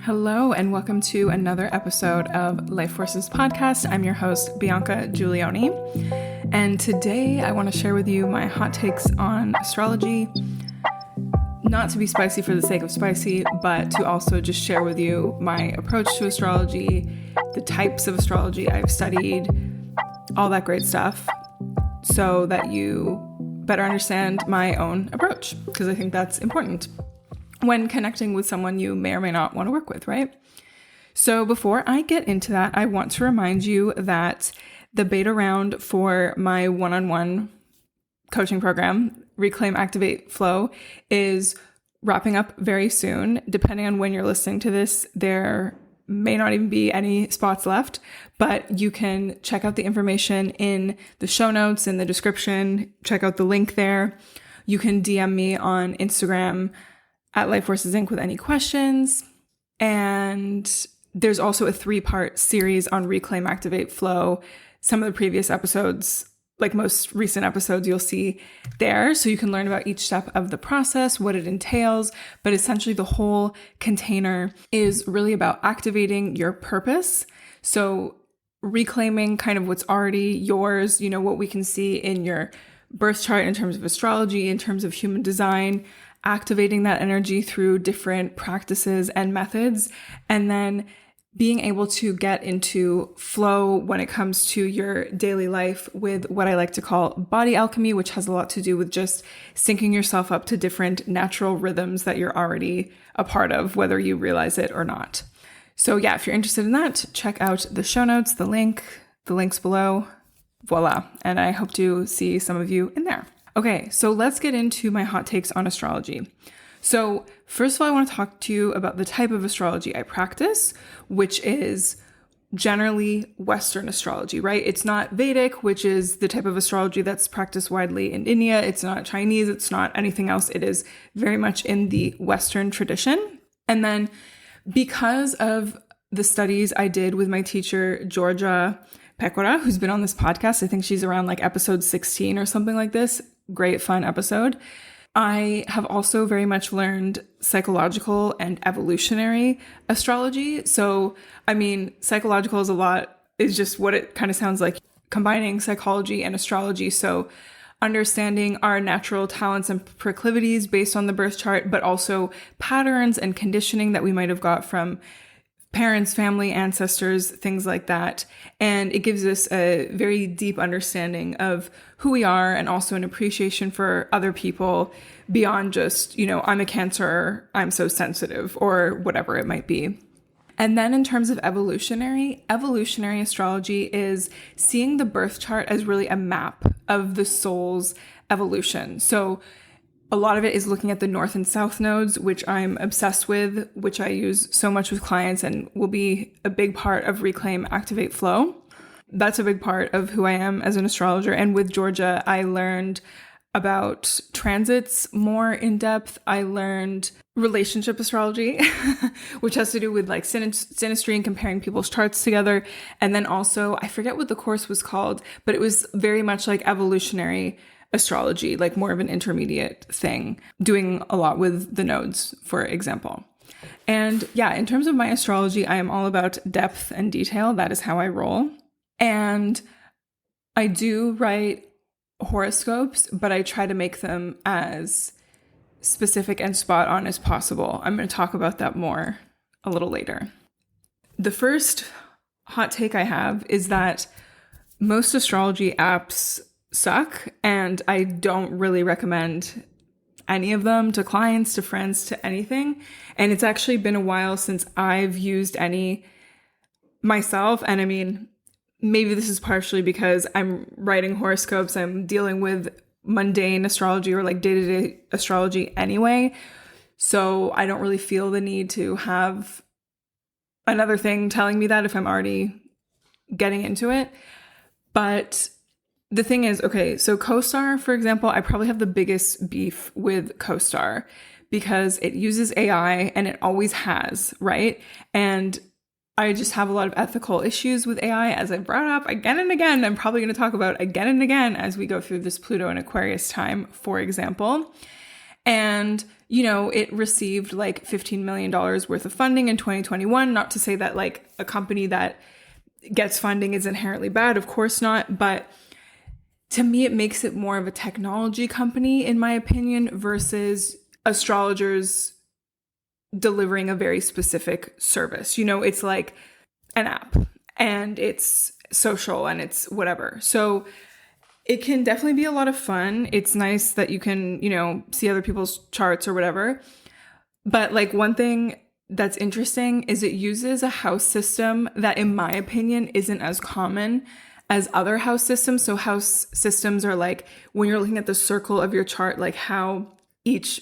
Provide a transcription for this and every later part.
Hello, and welcome to another episode of Life Forces Podcast. I'm your host, Bianca Giulioni, and today I want to share with you my hot takes on astrology. Not to be spicy for the sake of spicy, but to also just share with you my approach to astrology, the types of astrology I've studied, all that great stuff, so that you better understand my own approach, because I think that's important when connecting with someone you may or may not want to work with, right? So before I get into that, I want to remind you that the beta round for my one-on-one coaching program, Reclaim, Activate, Flow, is wrapping up very soon. Depending on when you're listening to this, there may not even be any spots left, but you can check out the information in the show notes, in the description, check out the link there. You can DM me on Instagram at Life Forces Inc. with any questions. And there's also a 3-part series on Reclaim, Activate, Flow. Some of the previous episodes, like most recent episodes, you'll see there. So you can learn about each step of the process, what it entails. But essentially the whole container is really about activating your purpose. So reclaiming kind of what's already yours, you know, what we can see in your birth chart in terms of astrology, in terms of human design, activating that energy through different practices and methods, and then being able to get into flow when it comes to your daily life with what I like to call body alchemy, which has a lot to do with just syncing yourself up to different natural rhythms that you're already a part of, whether you realize it or not. So yeah, if you're interested in that, check out the show notes, the links below, voila. And I hope to see some of you in there. Okay, so let's get into my hot takes on astrology. So first of all, I want to talk to you about the type of astrology I practice, which is generally Western astrology, right? It's not Vedic, which is the type of astrology that's practiced widely in India. It's not Chinese. It's not anything else. It is very much in the Western tradition. And then because of the studies I did with my teacher, Georgia Pecora, who's been on this podcast, I think she's around like episode 16 or something like this. Great, fun episode. I have also very much learned psychological and evolutionary astrology. So, I mean, psychological is just what it kind of sounds like, combining psychology and astrology. So understanding our natural talents and proclivities based on the birth chart, but also patterns and conditioning that we might have got from parents, family, ancestors, things like that. And it gives us a very deep understanding of who we are and also an appreciation for other people beyond just, I'm a Cancer, I'm so sensitive, or whatever it might be. And then in terms of evolutionary astrology is seeing the birth chart as really a map of the soul's evolution. So a lot of it is looking at the north and south nodes, which I'm obsessed with, which I use so much with clients and will be a big part of Reclaim, Activate, Flow. That's a big part of who I am as an astrologer. And with Georgia, I learned about transits more in depth. I learned relationship astrology, which has to do with like synastry and comparing people's charts together. And then also, I forget what the course was called, but it was very much like evolutionary astrology, like more of an intermediate thing, doing a lot with the nodes, for example. And yeah, in terms of my astrology, I am all about depth and detail. That is how I roll. And I do write horoscopes, but I try to make them as specific and spot on as possible. I'm going to talk about that more a little later. The first hot take I have is that most astrology apps suck, and I don't really recommend any of them to clients, to friends, to anything. And it's actually been a while since I've used any myself. And I mean, maybe this is partially because I'm writing horoscopes, I'm dealing with mundane astrology or like day-to-day astrology anyway. So I don't really feel the need to have another thing telling me that if I'm already getting into it. But the thing is, okay, so CoStar, for example, I probably have the biggest beef with CoStar because it uses AI and it always has, right? And I just have a lot of ethical issues with AI, as I brought up again and again. I'm probably going to talk about again and again as we go through this Pluto and Aquarius time, for example. And, you know, it received like $15 million worth of funding in 2021. Not to say that like a company that gets funding is inherently bad. Of course not. But to me, it makes it more of a technology company, in my opinion, versus astrologers delivering a very specific service. You know, it's like an app and it's social and it's whatever. So it can definitely be a lot of fun. It's nice that you can, you know, see other people's charts or whatever. But like one thing that's interesting is it uses a house system that, in my opinion, isn't as common as other house systems. So house systems are like when you're looking at the circle of your chart, like how each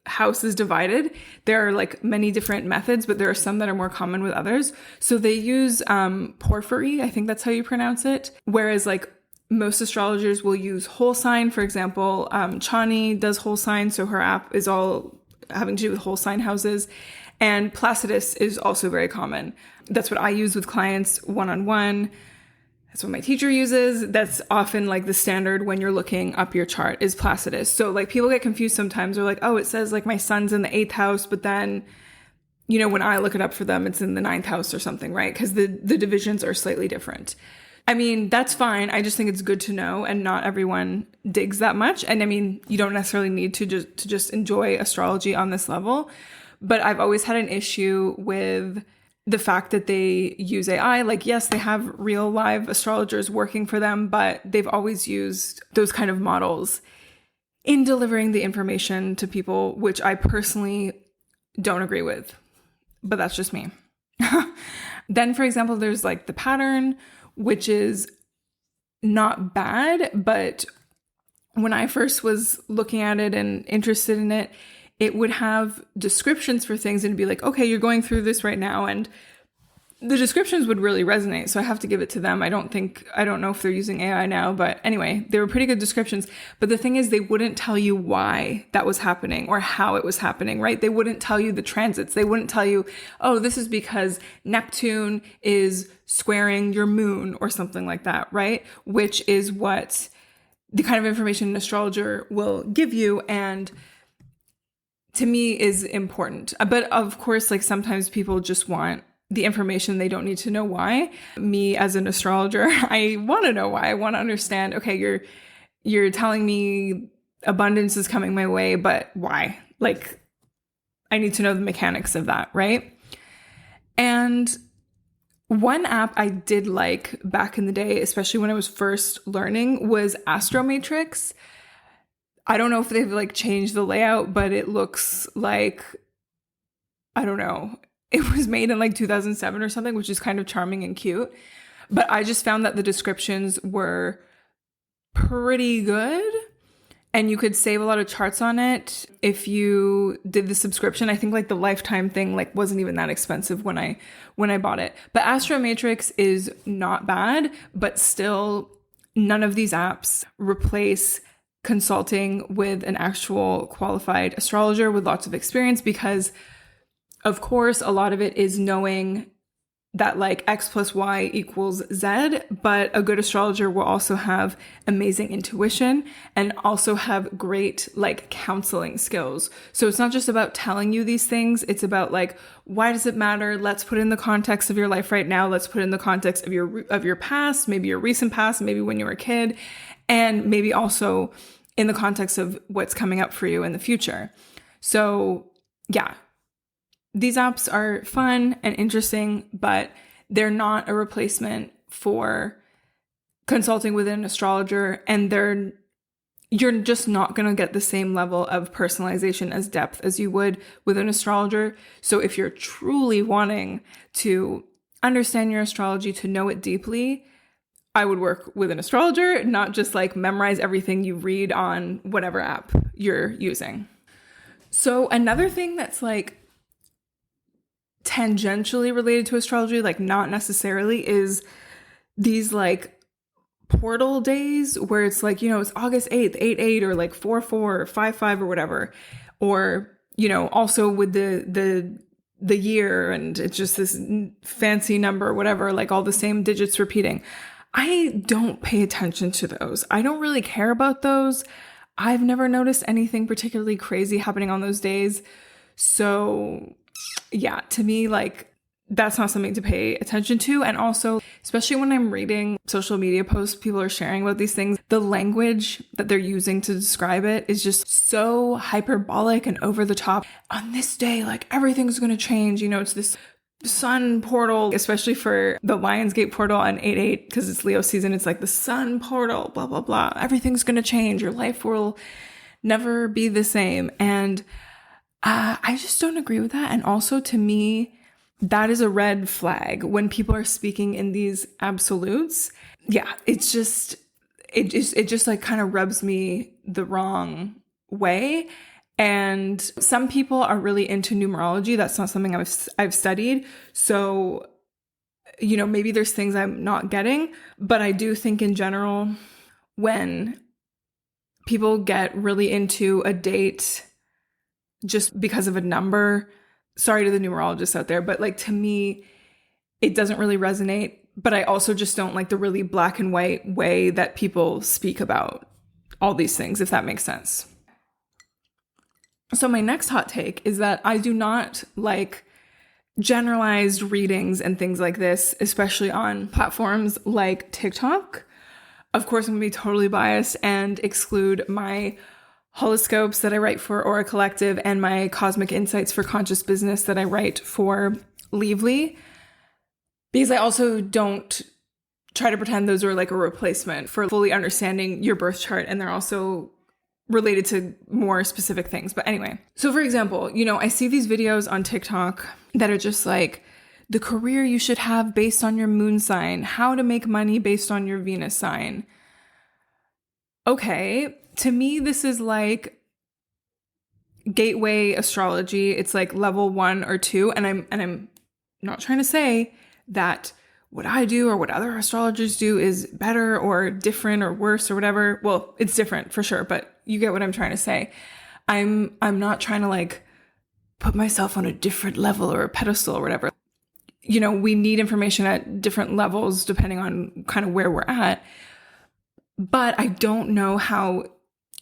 house is divided. There are like many different methods, but there are some that are more common with others. So they use porphyry, I think that's how you pronounce it. Whereas like most astrologers will use whole sign. For example, Chani does whole sign, so her app is all having to do with whole sign houses. And Placidus is also very common. That's what I use with clients one-on-one. That's what my teacher uses. That's often like the standard when you're looking up your chart is Placidus. So like people get confused sometimes. They're like, oh, it says like my sun's in the 8th house, but then, you know, when I look it up for them, it's in the 9th house or something, right? Because the divisions are slightly different. I mean, that's fine. I just think it's good to know, and not everyone digs that much. And I mean, you don't necessarily need to just enjoy astrology on this level. But I've always had an issue with the fact that they use AI. Like, yes, they have real live astrologers working for them, but they've always used those kind of models in delivering the information to people, which I personally don't agree with. But that's just me. Then, for example, there's like the pattern, which is not bad, but when I first was looking at it and interested in it, it would have descriptions for things and be like, okay, you're going through this right now. And the descriptions would really resonate. So I have to give it to them. I don't know if they're using AI now, but anyway, they were pretty good descriptions. But the thing is, they wouldn't tell you why that was happening or how it was happening, right? They wouldn't tell you the transits. They wouldn't tell you, oh, this is because Neptune is squaring your moon or something like that, right? Which is what the kind of information an astrologer will give you. And to me is important. But of course, like sometimes people just want the information. They don't need to know why. Me as an astrologer, I want to know why. I want to understand, okay, you're telling me abundance is coming my way, but why? Like, I need to know the mechanics of that, right? And one app I did like back in the day, especially when I was first learning, was Astromatrix. I don't know if they've like changed the layout, but it looks like, I don't know, it was made in like 2007 or something, which is kind of charming and cute. But I just found that the descriptions were pretty good and you could save a lot of charts on it if you did the subscription. I think like the lifetime thing like wasn't even that expensive when I bought it. But Astromatrix is not bad, but still none of these apps replace consulting with an actual qualified astrologer with lots of experience, because of course a lot of it is knowing that like X plus Y equals Z, but a good astrologer will also have amazing intuition and also have great like counseling skills. So it's not just about telling you these things. It's about like, why does it matter? Let's put it in the context of your life right now. Let's put it in the context of your past, maybe your recent past, maybe when you were a kid, and maybe also in the context of what's coming up for you in the future. So yeah, these apps are fun and interesting, but they're not a replacement for consulting with an astrologer, and you're just not going to get the same level of personalization as depth as you would with an astrologer. So if you're truly wanting to understand your astrology, to know it deeply, I would work with an astrologer, not just like memorize everything you read on whatever app you're using. So another thing that's like tangentially related to astrology, like not necessarily, is these like portal days where it's like, you know, it's August 8th, 8/8, or like 4/4 or 5/5 or whatever. Or, you know, also with the year, and it's just this fancy number or whatever, like all the same digits repeating. I don't pay attention to those. I don't really care about those. I've never noticed anything particularly crazy happening on those days. So yeah, to me, like, that's not something to pay attention to. And also, especially when I'm reading social media posts, people are sharing about these things, the language that they're using to describe it is just so hyperbolic and over the top. On this day, like, everything's going to change. You know, it's this sun portal, especially for the Lionsgate portal on 8/8, because it's Leo season. It's like the sun portal, blah, blah, blah. Everything's going to change. Your life will never be the same. And I just don't agree with that. And also, to me, that is a red flag when people are speaking in these absolutes. Yeah, it just like kind of rubs me the wrong way. And some people are really into numerology. That's not something I've studied. So, you know, maybe there's things I'm not getting, but I do think in general, when people get really into a date just because of a number, sorry to the numerologists out there, but like, to me, it doesn't really resonate. But I also just don't like the really black and white way that people speak about all these things, if that makes sense. So my next hot take is that I do not like generalized readings and things like this, especially on platforms like TikTok. Of course, I'm going to be totally biased and exclude my horoscopes that I write for Ora Collective and my cosmic insights for conscious business that I write for Leaveli, because I also don't try to pretend those are like a replacement for fully understanding your birth chart, and they're also related to more specific things. But anyway, so for example, you know, I see these videos on TikTok that are just like, the career you should have based on your moon sign, how to make money based on your Venus sign. Okay, to me, this is like gateway astrology. It's like level 1 or 2. And I'm not trying to say that what I do or what other astrologers do is better or different or worse or whatever. Well, it's different for sure, but you get what I'm trying to say. I'm not trying to like put myself on a different level or a pedestal or whatever. You know, we need information at different levels depending on kind of where we're at. But I don't know how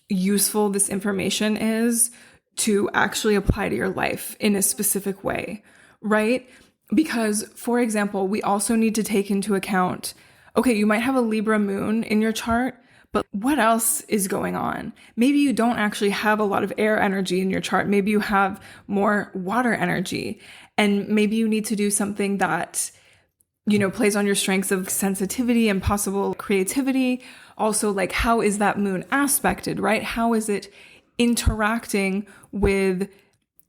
useful this information is to actually apply to your life in a specific way, right? Because, for example, we also need to take into account, okay, you might have a Libra moon in your chart, but what else is going on? Maybe you don't actually have a lot of air energy in your chart. Maybe you have more water energy. And maybe you need to do something that, you know, plays on your strengths of sensitivity and possible creativity. Also, like, how is that moon aspected, right? How is it interacting with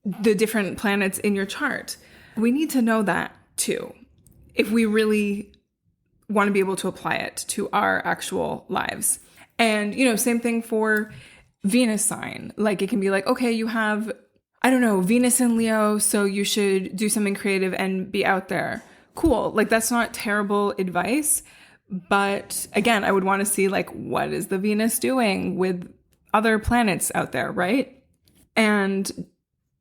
the different planets in your chart? We need to know that too, if we really want to be able to apply it to our actual lives. And, you know, same thing for Venus sign. Like, it can be like, okay, you have, I don't know, Venus in Leo, so you should do something creative and be out there. Cool. Like, that's not terrible advice. But again, I would want to see, like, what is the Venus doing with other planets out there, right? And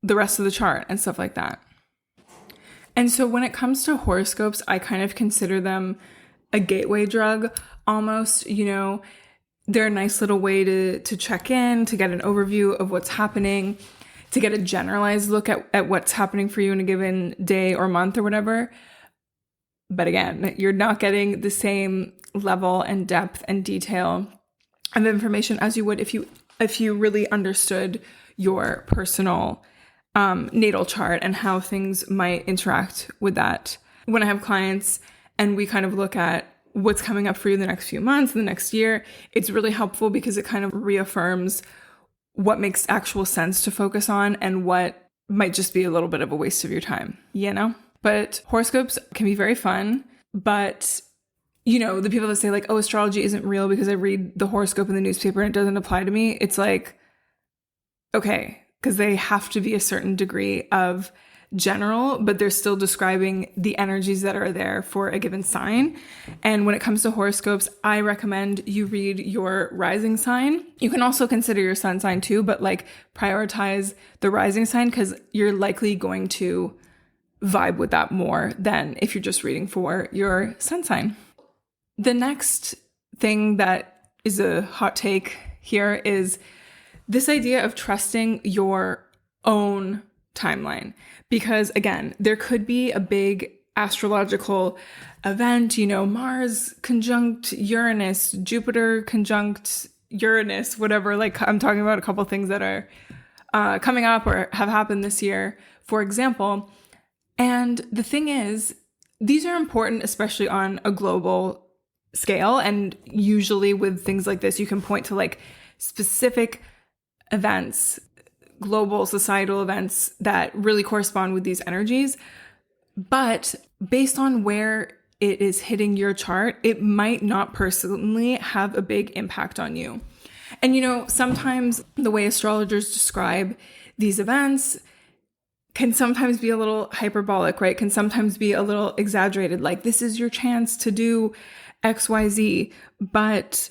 the rest of the chart and stuff like that. And so when it comes to horoscopes, I kind of consider them a gateway drug almost. You know, they're a nice little way to check in, to get an overview of what's happening, to get a generalized look at what's happening for you in a given day or month or whatever. But again, you're not getting the same level and depth and detail of information as you would if you really understood your personal natal chart and how things might interact with that. When I have clients and we kind of look at what's coming up for you the next few months, the next year, it's really helpful because it kind of reaffirms what makes actual sense to focus on and what might just be a little bit of a waste of your time, you know? But horoscopes can be very fun, but you know, the people that say like, oh, astrology isn't real because I read the horoscope in the newspaper and it doesn't apply to me. It's like, okay, because they have to be a certain degree of general, but they're still describing the energies that are there for a given sign. And when it comes to horoscopes, I recommend you read your rising sign. You can also consider your sun sign too, but like prioritize the rising sign because you're likely going to vibe with that more than if you're just reading for your sun sign. The next thing that is a hot take here is this idea of trusting your own timeline, because again, there could be a big astrological event, Mars conjunct Uranus, Jupiter conjunct Uranus, whatever. Like, I'm talking about a couple things that are coming up or have happened this year, for example. And the thing is, these are important, especially on a global scale. And usually with things like this, you can point to like specific events, global societal events that really correspond with these energies. But based on where it is hitting your chart, it might not personally have a big impact on you. And sometimes the way astrologers describe these events can sometimes be a little hyperbolic, right? Can sometimes be a little exaggerated, like this is your chance to do XYZ. But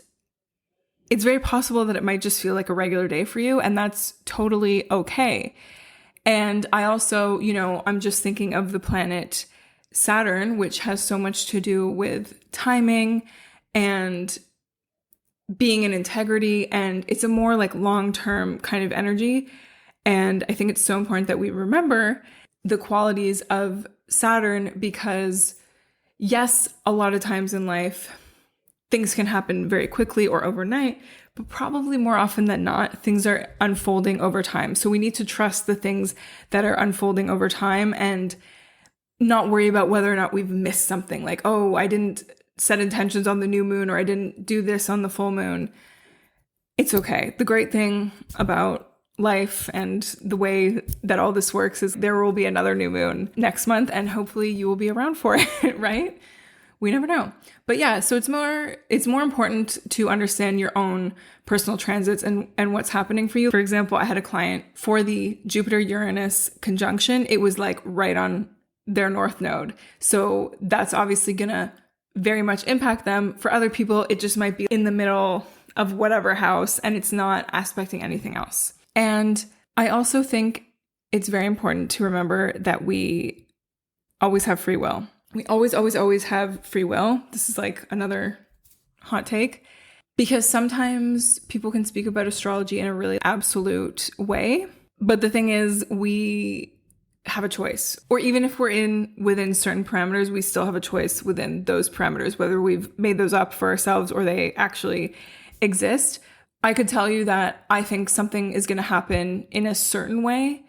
it's very possible that it might just feel like a regular day for you, and that's totally okay. And I also, I'm just thinking of the planet Saturn, which has so much to do with timing and being in integrity, and it's a more like long-term kind of energy. And I think it's so important that we remember the qualities of Saturn, because yes, a lot of times in life, things can happen very quickly or overnight, but probably more often than not, things are unfolding over time. So we need to trust the things that are unfolding over time and not worry about whether or not we've missed something. Like, oh, I didn't set intentions on the new moon, or I didn't do this on the full moon. It's okay. The great thing about life and the way that all this works is there will be another new moon next month, and hopefully you will be around for it, right? We never know. But yeah, so it's more important to understand your own personal transits and what's happening for you. For example, I had a client for the Jupiter-Uranus conjunction. It was like right on their north node. So that's obviously gonna very much impact them. For other people, it just might be in the middle of whatever house, and it's not aspecting anything else. And I also think it's very important to remember that we always have free will. We always, always, always have free will. This is like another hot take, because sometimes people can speak about astrology in a really absolute way. But the thing is, we have a choice. Or even if we're within certain parameters, we still have a choice within those parameters, whether we've made those up for ourselves or they actually exist. I could tell you that I think something is going to happen in a certain way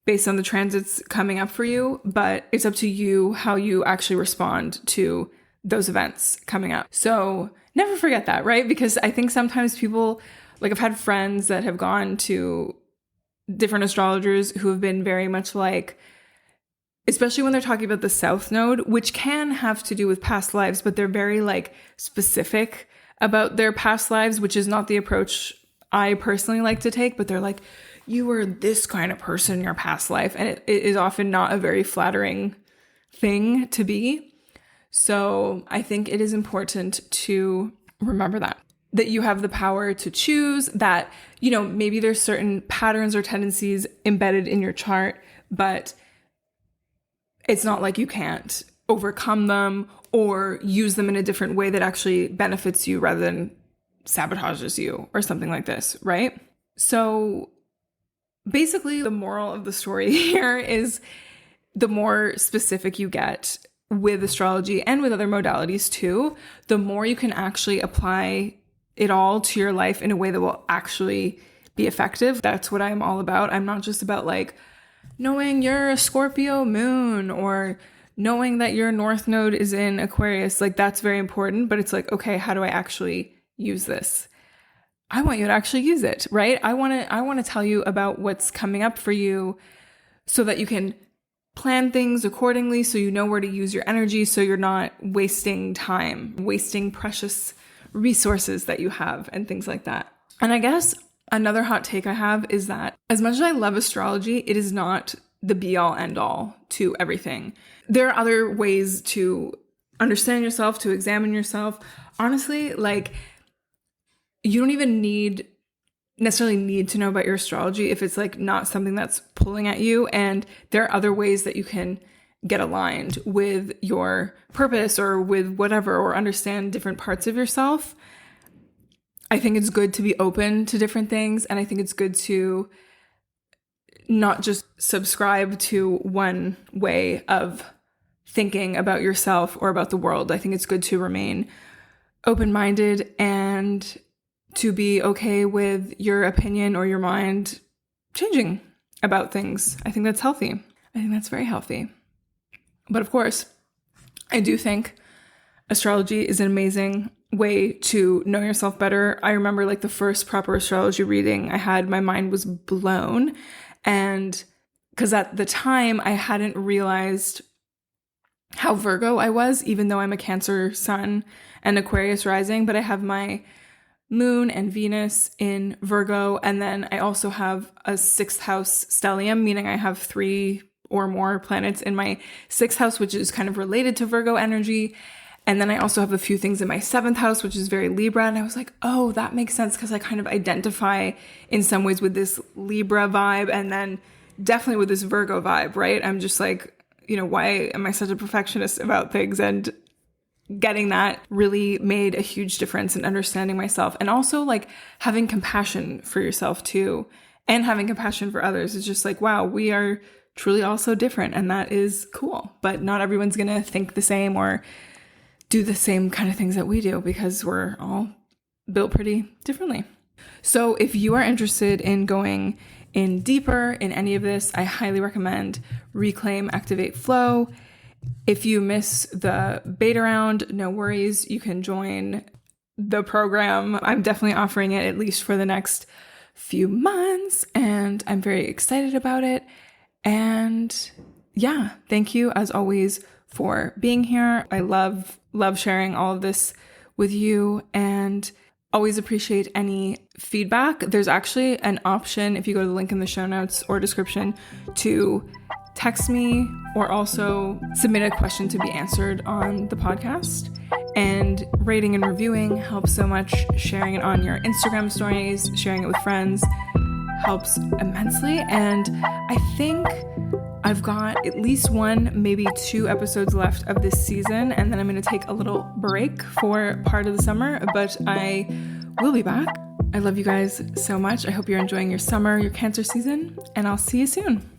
based on the transits coming up for you, but it's up to you how you actually respond to those events coming up. So never forget that, right? Because I think sometimes people, like I've had friends that have gone to different astrologers who have been very much like, especially when they're talking about the South Node, which can have to do with past lives, but they're very like specific about their past lives, which is not the approach I personally like to take. But they're like, you were this kind of person in your past life. And it is often not a very flattering thing to be. So I think it is important to remember that you have the power to choose, that, maybe there's certain patterns or tendencies embedded in your chart, but it's not like you can't overcome them or use them in a different way that actually benefits you rather than sabotages you or something like this, right? So basically, the moral of the story here is the more specific you get with astrology and with other modalities too, the more you can actually apply it all to your life in a way that will actually be effective. That's what I'm all about. I'm not just about like knowing you're a Scorpio moon or knowing that your north node is in Aquarius. Like, that's very important, but it's like, okay, how do I actually use this? I want you to actually use it, right? I want to tell you about what's coming up for you so that you can plan things accordingly, so you know where to use your energy, so you're not wasting time, wasting precious resources that you have and things like that. And I guess another hot take I have is that as much as I love astrology, it is not the be all end all to everything. There are other ways to understand yourself, to examine yourself. Honestly, like, you don't even necessarily need to know about your astrology if it's like not something that's pulling at you. And there are other ways that you can get aligned with your purpose or with whatever, or understand different parts of yourself. I think it's good to be open to different things. And I think it's good to not just subscribe to one way of thinking about yourself or about the world. I think it's good to remain open-minded and to be okay with your opinion or your mind changing about things. I think that's healthy. I think that's very healthy. But of course, I do think astrology is an amazing way to know yourself better. I remember like the first proper astrology reading I had, my mind was blown. And because at the time I hadn't realized how Virgo I was, even though I'm a Cancer sun and Aquarius rising, but I have my moon and Venus in Virgo. And then I also have a 6th house stellium, meaning I have 3 or more planets in my 6th house, which is kind of related to Virgo energy. And then I also have a few things in my 7th house, which is very Libra. And I was like, oh, that makes sense, because I kind of identify in some ways with this Libra vibe and then definitely with this Virgo vibe, right? I'm just like, why am I such a perfectionist about things? And getting that really made a huge difference in understanding myself, and also like having compassion for yourself too, and having compassion for others. It's just like, wow, we are truly all so different, and that is cool. But not everyone's going to think the same or do the same kind of things that we do, because we're all built pretty differently. So if you are interested in going in deeper in any of this, I highly recommend Reclaim, Activate, Flow. If you miss the beta round, no worries. You can join the program. I'm definitely offering it at least for the next few months, and I'm very excited about it. And yeah, thank you as always for being here. I love sharing all of this with you, and always appreciate any feedback. There's actually an option, if you go to the link in the show notes or description, to text me or also submit a question to be answered on the podcast. And rating and reviewing helps so much. Sharing it on your Instagram stories, sharing it with friends helps immensely. And I think I've got at least 1, maybe 2 episodes left of this season, and then I'm going to take a little break for part of the summer, but I will be back. I love you guys so much. I hope you're enjoying your summer, your Cancer season, and I'll see you soon.